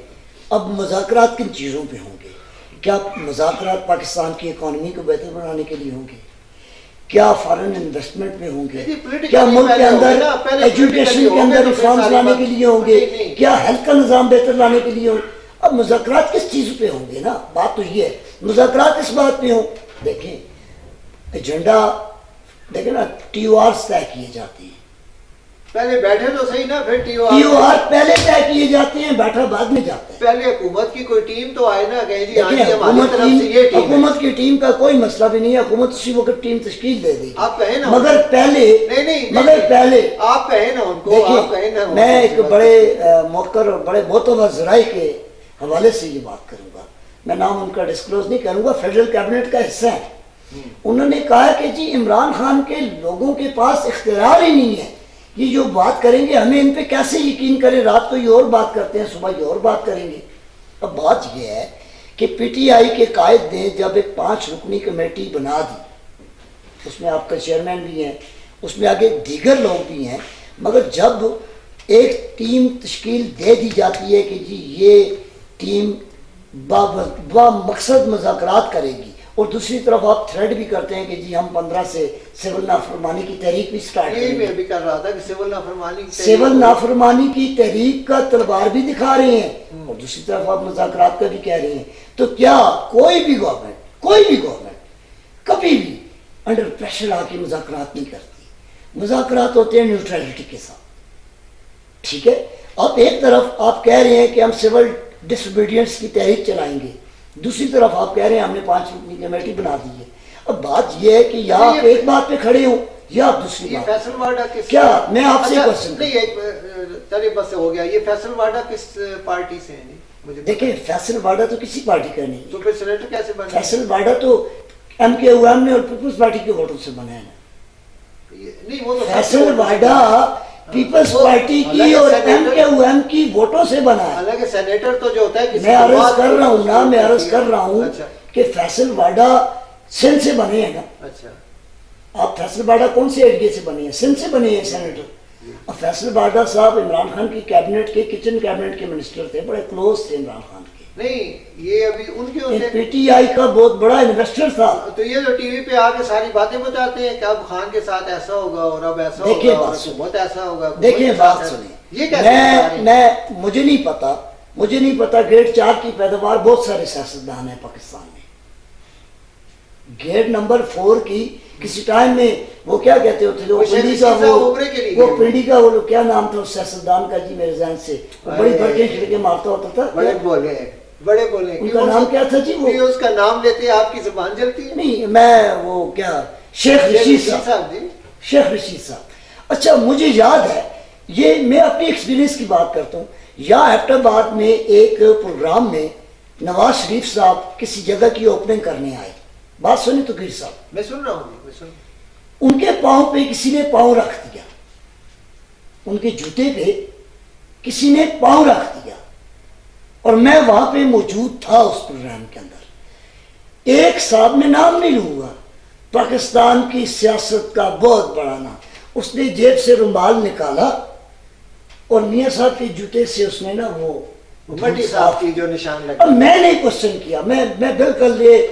اب مذاکرات کن چیزوں پہ ہوں گے؟ کیا مذاکرات پاکستان کی اکانومی کو بہتر بنانے کے لیے ہوں گے؟ کیا فارن انویسٹمنٹ میں ہوں گے؟ کیا ملک کے اندر ایجوکیشن کے اندر ریفارمز لانے کے لیے ہوں گے؟ کیا ہیلتھ کا نظام بہتر لانے کے لیے ہوں گے؟ اب مذاکرات کس چیز پہ ہوں گے نا؟ بات تو یہ ہے مذاکرات اس بات پہ ہوں. دیکھیں ایجنڈا دیکھیں نا، ٹی او آر طے کیے جاتے ہیں. پہلے بیٹھے تو صحیح نا، پھر ٹی او آر پہلے طے کیے جاتے ہیں، بیٹھا بعد میں جاتا ہے. پہلے حکومت کی کوئی ٹیم تو آئے نا کہ جی حکومت کی ٹیم کا کوئی مسئلہ بھی نہیں ہے، حکومت اسی وقت ٹیم تشکیل دے دی. آپ کہیں نا مگر پہلے آپ کہیں نا ان کو، آپ کہیں نا. میں ایک بڑے موقر اور بڑے معتبر ذرائع کے حوالے سے یہ بات کروں گا، میں نام ان کا ڈسکلوز نہیں کروں گا، فیڈرل کیبنٹ کا حصہ ہے. انہوں نے کہا کہ جی عمران خان کے لوگوں کے پاس اختیار ہی نہیں ہے، یہ جو بات کریں گے ہمیں ان پہ کیسے یقین کریں، رات کو یہ اور بات کرتے ہیں صبح یہ اور بات کریں گے. اب بات یہ ہے کہ پی ٹی آئی کے قائد نے جب ایک 5 رکنی کمیٹی بنا دی، اس میں آپ کا چیئرمین بھی ہیں، اس میں آگے دیگر لوگ بھی ہیں، مگر جب ایک ٹیم تشکیل دے دی جاتی ہے کہ جی یہ ٹیم با مقصد مذاکرات کرے گی، اور دوسری طرف آپ تھریڈ بھی کرتے ہیں کہ جی ہم 15 سے سول نافرمانی کی تحریک بھی سٹارٹ کریں گے. میں بھی کر رہا تھا کہ سول نافرمانی کی تحریک کا تلوار بھی دکھا رہے ہیں اور دوسری طرف آپ مذاکرات کا بھی کہہ رہے ہیں. تو کیا کوئی بھی گورنمنٹ کبھی بھی انڈر پریشر آ کے مذاکرات نہیں کرتی؟ مذاکرات ہوتے ہیں نیوٹرلٹی کے ساتھ. ٹھیک ہے، اب ایک طرف آپ کہہ رہے ہیں کہ ہم سول ڈس اوبیڈینس کی تحریک چلائیں گے، دوسری طرف آپ کہہ رہے ہیں ہم نے 5 رکنی کمیٹی بنا دی ہے. اب بات یہ ہے کہ یا آپ ایک بات پہ کھڑے ہوں یا آپ دوسری بات. کیا میں آپ سے ہو گیا یہ فیصل واڈا کس پارٹی سے ہے؟ دیکھیں فیصل واڈا تو کسی پارٹی کا نہیں. تو پھر سینیٹر کیسے بنا؟ فیصل واڈا تو ایم کے او ایم نے اور پیپلز پارٹی کے ووٹوں سے بنا ہے نا. فیصل واڈا پیپلز پارٹی کی اور ایم کے او ایم کی ووٹوں سے بنا ہے. حالانکہ سینیٹر تو جو ہوتا ہے میں عرض کر رہا ہوں کہ فیصل واڈا سندھ سے بنے ہیں نا. اچھا آپ فیصل واڈا کون سے ایریا سے بنے ہیں؟ سندھ سے بنے ہیں سینیٹر. اب فیصل واڈا صاحب عمران خان کی کیبنٹ کے کچن کیبنٹ کے منسٹر تھے، بڑے کلوز تھے عمران خان کے. نہیں یہ ابھی ان کے پی ٹی آئی کا بہت بڑا انویسٹر تھا. تو یہ جو ٹی وی پہ آ کے ساری باتیں بتاتے ہیں کہ اب خان کے ساتھ ایسا ہوگا اور اب ایسا ہوگا اور حکومت ایسا ہوگا. دیکھیں بات سنیں، مجھے نہیں پتا گیٹ 4 کی پیداوار بہت سارے سیاستدان ہیں پاکستان میں. گیٹ نمبر 4 کی کسی ٹائم میں وہ کیا کہتے ہوتے تھے، وہ پنڈی کا وہ کیا نام تھا اس سیاستدان کا جی میرے ذہن سے، وہ بڑی بڑکیں کھڑکے مارتا ہوتا تھا. بڑے بولے ان کا نام کیا تھا جی؟ وہ اس کا نام لیتے آپ کی زبان جلتی ہے. نہیں میں وہ کیا شیخ رشید صاحب. شیخ رشید صاحب. اچھا مجھے یاد ہے، یہ میں اپنی ایکسپیرینس کی بات کرتا ہوں، یا ایبٹ آباد میں ایک پروگرام میں نواز شریف صاحب کسی جگہ کی اوپننگ کرنے آئے. بات سنیں تو گیر صاحب، میں سن رہا ہوں. ان کے پاؤں پہ کسی نے پاؤں رکھ دیا، ان کے جوتے پہ کسی نے پاؤں رکھ دیا، اور میں وہاں پہ موجود تھا اس پروگرام کے اندر. ایک صاحب میں نام نہیں لوں گا، پاکستان کی سیاست کا بہت بڑا نام، اس نے جیب سے رومال نکالا اور میاں صاحب کے جوتے سے اس نے نا وہ مٹی صاحب کی جو نشان لگا. اب میں نے کوشچن کیا، میں بالکل یہ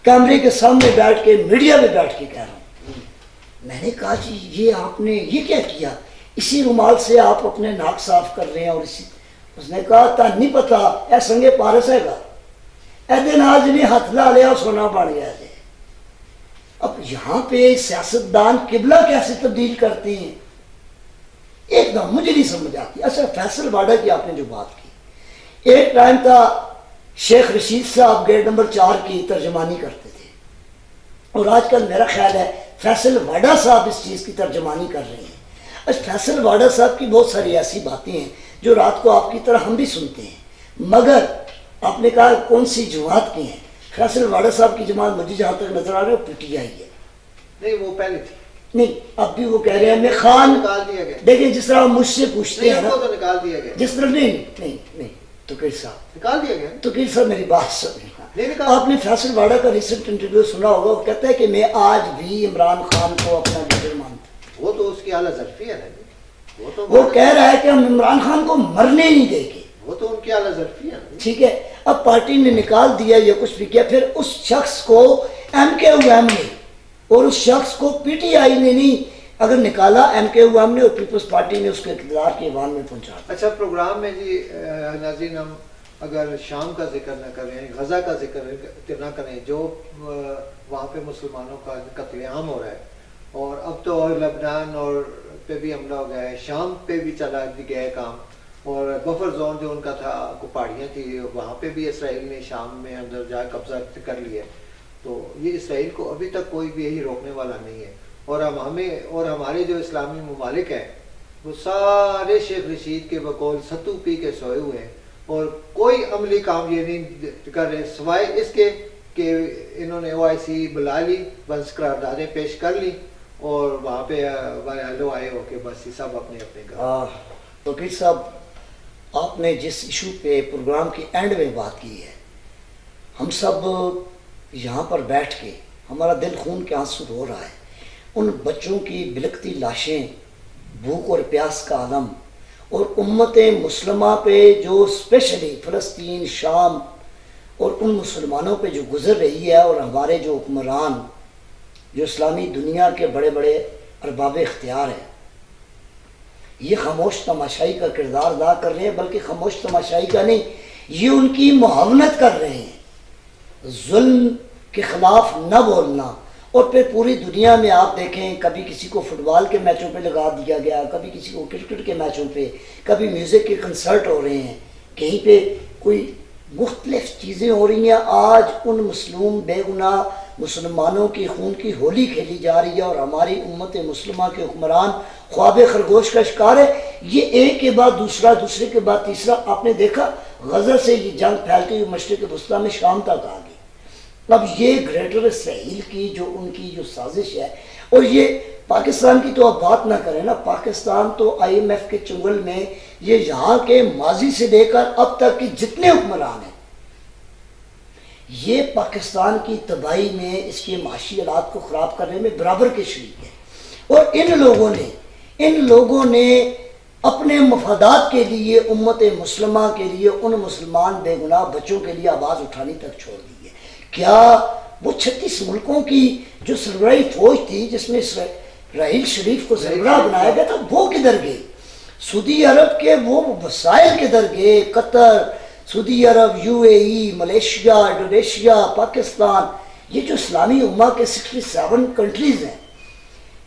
کیمرے کے سامنے بیٹھ کے میڈیا میں بیٹھ کے کہہ رہا ہوں، میں نے کہا جی یہ آپ نے یہ کیا کیا؟ اسی رومال سے آپ اپنے ناک صاف کر رہے ہیں اور اس نے کہا تا نہیں پتا اے سنگے پارس ہے گا اے نال جنہیں ہاتھ لا لیا سونا بن گیا جائے. اب یہاں پہ سیاستدان قبلہ کیسے تبدیل کرتے ہیں ایک دم مجھے نہیں سمجھ آتی. اچھا فیصل واڈا کی آپ نے جو بات کی، ایک ٹائم تھا شیخ رشید صاحب گیٹ نمبر 4 کی ترجمانی کرتے تھے اور آج کل میرا خیال ہے فیصل واڈا صاحب اس چیز کی ترجمانی کر رہے ہیں. اچھا فیصل واڈا صاحب کی بہت ساری ایسی باتیں ہیں جو رات کو آپ کی طرح ہم بھی سنتے ہیں، مگر آپ نے کہا کون سی جماعت کی ہیں؟ فیصل واڈا صاحب کی جماعت مجھے جہاں تک نظر آ رہا ہے وہ پی ٹی آئی ہے. نہیں وہ پہلے تھی. نہیں اب بھی وہ کہہ رہے ہیں میں خان نکال دیا گیا. دیکھیں جس طرح مجھ سے پوچھتے ہیں نا تو نکال دیا گیا. جس طرح نہیں توقیر صاحب نکال دیا گیا. توقیر صاحب میری بات سنیں. آپ نے فیصل واڈا کا ریسنٹ انٹرویو سنا ہوگا، وہ کہتا ہے کہ میں آج بھی عمران خان کو اپنا لیڈر مانتا ہوں. وہ تو اس کی اعلیٰ ظرفی ہے نا. وہ کہہ رہا ہے کہ ہم عمران خان کو مرنے نہیں دیں گے. وہ تو ان کی اعلیٰ ظرفی ہے. ٹھیک ہے. اب پارٹی نے نکال دیا یا کچھ بھی کیا، پھر اس شخص کو ایم کے او ایم نے اور اس شخص کو پی ٹی آئی نے نہیں، اگر نکالا ایم کے او ایم نے اور پیپلز پارٹی نے اس کو اقتدار کے ایوان میں پہنچا. اچھا پروگرام میں جی ناظرین ہم اگر شام کا ذکر نہ کریں، غزہ کا ذکر نہ کریں جو وہاں پہ مسلمانوں کا قتل عام ہو رہا ہے، اور اب تو اور لبنان اور پہ بھی حملہ ہو گیا ہے، شام پہ بھی چلا گیا ہے کام، اور بفر زون جو ان کا تھا کو پہاڑیاں تھی وہاں پہ بھی اسرائیل نے شام میں اندر جا قبضہ کر لیا ہے. تو یہ اسرائیل کو ابھی تک کوئی بھی یہی روکنے والا نہیں ہے. اور ہمارے جو اسلامی ممالک ہیں وہ سارے شیخ رشید کے بقول ستو پی کے سوئے ہوئے ہیں اور کوئی عملی کام یہ نہیں کر رہے سوائے اس کے کہ انہوں نے او آئی سی بلا لی، بس قراردادیں پیش کر لی اور وہاں پہ ہلو آئے ہو کہ بس یہ سب اپنے اپنے گھر. توقیر صاحب آپ نے جس ایشو پہ پروگرام کی اینڈ میں بات کی ہے، ہم سب یہاں پر بیٹھ کے ہمارا دل خون کے آنسو رو رہا ہے. ان بچوں کی بلکتی لاشیں، بھوک اور پیاس کا عالم، اور امت مسلمہ پہ جو اسپیشلی فلسطین، شام اور ان مسلمانوں پہ جو گزر رہی ہے، اور ہمارے جو حکمران جو اسلامی دنیا کے بڑے بڑے ارباب اختیار ہیں یہ خاموش تماشائی کا کردار ادا کر رہے ہیں. بلکہ خاموش تماشائی کا نہیں، یہ ان کی معاونت کر رہے ہیں. ظلم کے خلاف نہ بولنا، اور پھر پوری دنیا میں آپ دیکھیں کبھی کسی کو فٹ بال کے میچوں پہ لگا دیا گیا، کبھی کسی کو کرکٹ کے میچوں پہ، کبھی میوزک کے کنسرٹ ہو رہے ہیں، کہیں پہ کوئی مختلف چیزیں ہو رہی ہیں. آج ان مظلوم بے گناہ مسلمانوں کی خون کی ہولی کھیلی جا رہی ہے اور ہماری امت مسلمہ کے حکمران خواب خرگوش کا شکار ہے. یہ ایک کے بعد دوسرا، دوسرے کے بعد تیسرا. آپ نے دیکھا غزہ سے یہ جنگ پھیلتی ہوئی مشرق وسطیٰ میں شام تک آ گئی. اب یہ گریٹر اسرائیل کی جو ان کی جو سازش ہے، اور یہ پاکستان کی تو آپ بات نہ کریں نا. پاکستان تو آئی ایم ایف کے چنگل میں یہ یہاں کے ماضی سے لے کر اب تک کے جتنے حکمران ہیں یہ پاکستان کی تباہی میں، اس کے معاشی حالات کو خراب کرنے میں برابر کے شریک ہیں. اور ان لوگوں نے اپنے مفادات کے لیے امت مسلمہ کے لیے ان مسلمان بے گناہ بچوں کے لیے آواز اٹھانی تک چھوڑ دی ہے. کیا وہ 36 ملکوں کی جو سربراہی فوج تھی جس میں اسرائیل شریف کو سربراہ بنایا گیا تھا وہ کدھر گئی؟ سعودی عرب کے وہ وسائل کدھر گئے؟ قطر، سعودی عرب، U A E, Malaysia, Indonesia, Pakistan, یہ جو اسلامی امہ کے 67 کنٹریز ہیں،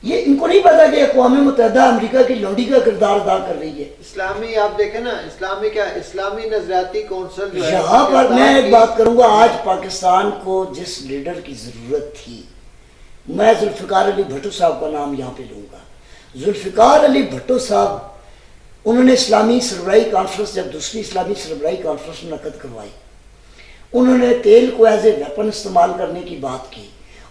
یہ ان کو نہیں پتا کہ اقوام متحدہ امریکہ کی لونڈی کا کردار ادا کر رہی ہے. اسلامی آپ دیکھیں نا، اسلامی نظریاتی کونسل جو ہے یہاں پر میں ایک بات کروں گا. آج پاکستان کو جس لیڈر کی ضرورت تھی، میں ذوالفقار علی بھٹو صاحب کا نام یہاں پہ لوں گا. ذوالفقار علی بھٹو صاحب انہوں نے اسلامی سربراہی کانفرنس، جب دوسری اسلامی سربراہی کانفرنس منعقد کروائی، انہوں نے تیل کو ایز اے ویپن استعمال کرنے کی بات کی.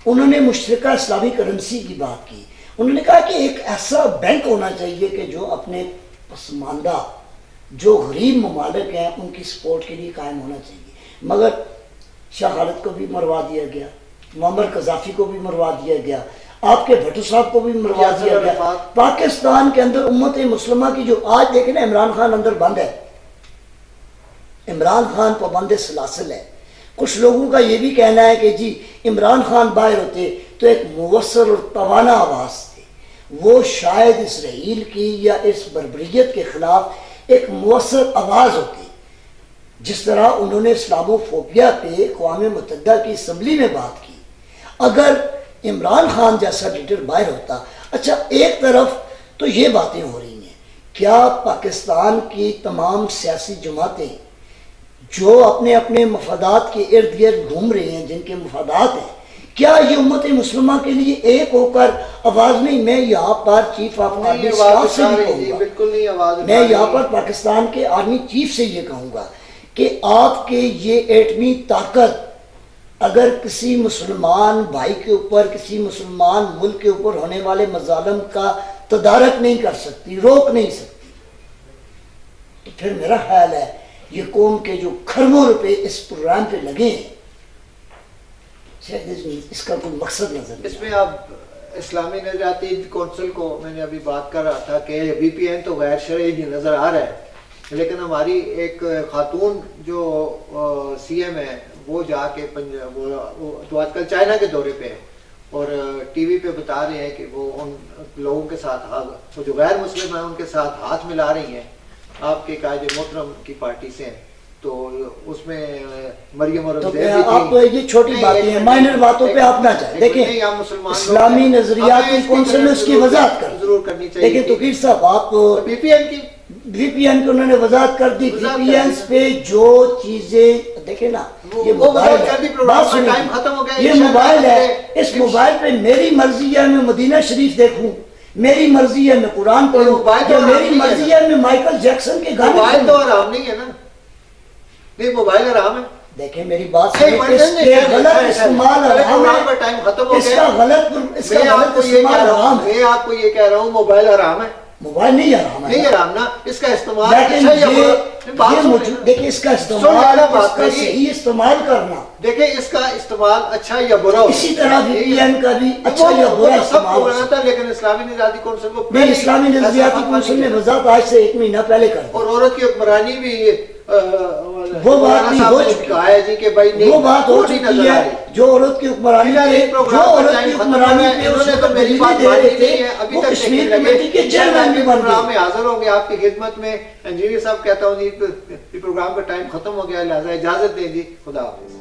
انہوں نے مشترکہ اسلامی کرنسی کی بات کی. انہوں نے کہا کہ ایک ایسا بینک ہونا چاہیے کہ جو اپنے پسماندہ جو غریب ممالک ہیں ان کی سپورٹ کے لیے قائم ہونا چاہیے. مگر شاہ خالد کو بھی مروا دیا گیا، معمر قذافی کو بھی مروا دیا گیا، آپ کے بھٹو صاحب کو بھی مروا دیا گیا. پاکستان کے اندر امت مسلمہ کی جو آج دیکھیں نا، عمران خان اندر بند ہے، عمران خان پابند سلاسل ہے. کچھ لوگوں کا یہ بھی کہنا ہے کہ جی عمران خان باہر ہوتے تو ایک موثر اور توانا آواز تھے. وہ شاید اسرائیل کی یا اس بربریت کے خلاف ایک مؤثر آواز ہوتی، جس طرح انہوں نے اسلامو فوبیا پہ اقوام متحدہ کی اسمبلی میں بات کی۔ اگر عمران خان جیسا لیڈر باہر ہوتا، اچھا ایک طرف تو یہ باتیں ہو رہی ہیں، کیا پاکستان کی تمام سیاسی جماعتیں جو اپنے اپنے مفادات کے ارد گرد گھوم رہے ہیں، جن کے مفادات ہیں، کیا یہ امت مسلمہ کے لیے ایک ہو کر آواز نہیں؟ میں یہاں پر چیف آف آرمی اسٹاف سے بھی کہوں گا، میں یہاں پر پاکستان کے آرمی چیف سے یہ کہوں گا کہ آپ کے یہ ایٹمی طاقت اگر کسی مسلمان بھائی کے اوپر، کسی مسلمان ملک کے اوپر ہونے والے مظالم کا تدارک نہیں کر سکتی، روک نہیں سکتی، تو پھر میرا خیال ہے یہ قوم کے جو کھربوں روپے اس پروگرام پہ لگے ہیں، شاید اس کا کوئی مقصد نظر نہیں۔ اس میں اب اسلامی نظریاتی کونسل کو میں نے ابھی بات کر رہا تھا کہ وی پی این تو غیر شرعی نظر آ رہا ہے، لیکن ہماری ایک خاتون جو سی ایم ہے وہ جا کے جو آج کل چائنا کے دورے پہ ہے اور ٹی وی پہ بتا رہے ہیں کہ وہ ان لوگوں کے ساتھ، وہ جو غیر مسلم ہیں ان کے ساتھ ہاتھ ملا رہی ہیں، آپ کے قائد محترم کی پارٹی سے ہیں، تو اس میں مریم اور آپ یہ چھوٹی باتیں ہیں، مائنر باتوں پہ آپ نہ جائیں۔ دیکھیں اسلامی نظریاتی کونسل میں اس کی وضاحت کر ضرور کرنی چاہیے۔ دیکھیں توقیر صاحب، آپ بی پی این کی وی پی این کو انہوں نے وضاحت کر دی، وی پی این پہ جو چیزیں دیکھیں نا، یہ موبائل ہے، بات سنیں، یہ موبائل ہے، اس موبائل پہ میری مرضی ہے میں مدینہ شریف دیکھوں، میری مرضی ہے میں قرآن پڑھوں، یا میری مرضی ہے میں مائیکل جیکسن کے گانے سنوں۔ موبائل تو حرام نہیں ہے نا، نہیں موبائل حرام ہے۔ دیکھیں میری بات سنیں، اس کے غلط استعمال حرام ہے، اس کا غلط استعمال حرام ہے۔ میں آپ کو یہ کہہ رہا ہوں موبائل حرام ہے، موبائل نہیں حرام ہے، نہیں حرام نا، اس کا استعمال لیکن یہ موجود، دیکھیں اس کا استعمال، اس کا صحیح استعمال کرنا، دیکھیں اس کا استعمال اچھا یا برا ہو، اسی طرح وی پی این کا بھی اچھا یا برا استعمال ہو تھا، لیکن اسلامی نظریاتی کونسل کو نہیں، اسلامی نظریاتی کونسل نے وضاحت آج سے 1 مہینہ پہلے کر دی، اور عورت کی حکمرانی بھی وہ بات بھی ہو چکی ہے جی کہ بھائی نہیں، وہ بات ہو چکی ہے، جو عورت کی حکمرانی پہ، جو عورت کی حکمرانی پہ اس وقت بجلی دے رہے تھے، وہ کشمیر کمیٹی کے چیئرمین بھی بن پروگرام میں گئے۔ حاضر ہوں گے آپ کی خدمت میں۔ انجینئر صاحب کہتا ہوں جی پروگرام کا ٹائم ختم ہو گیا، لہٰذا اجازت دیں جی، خدا حافظ۔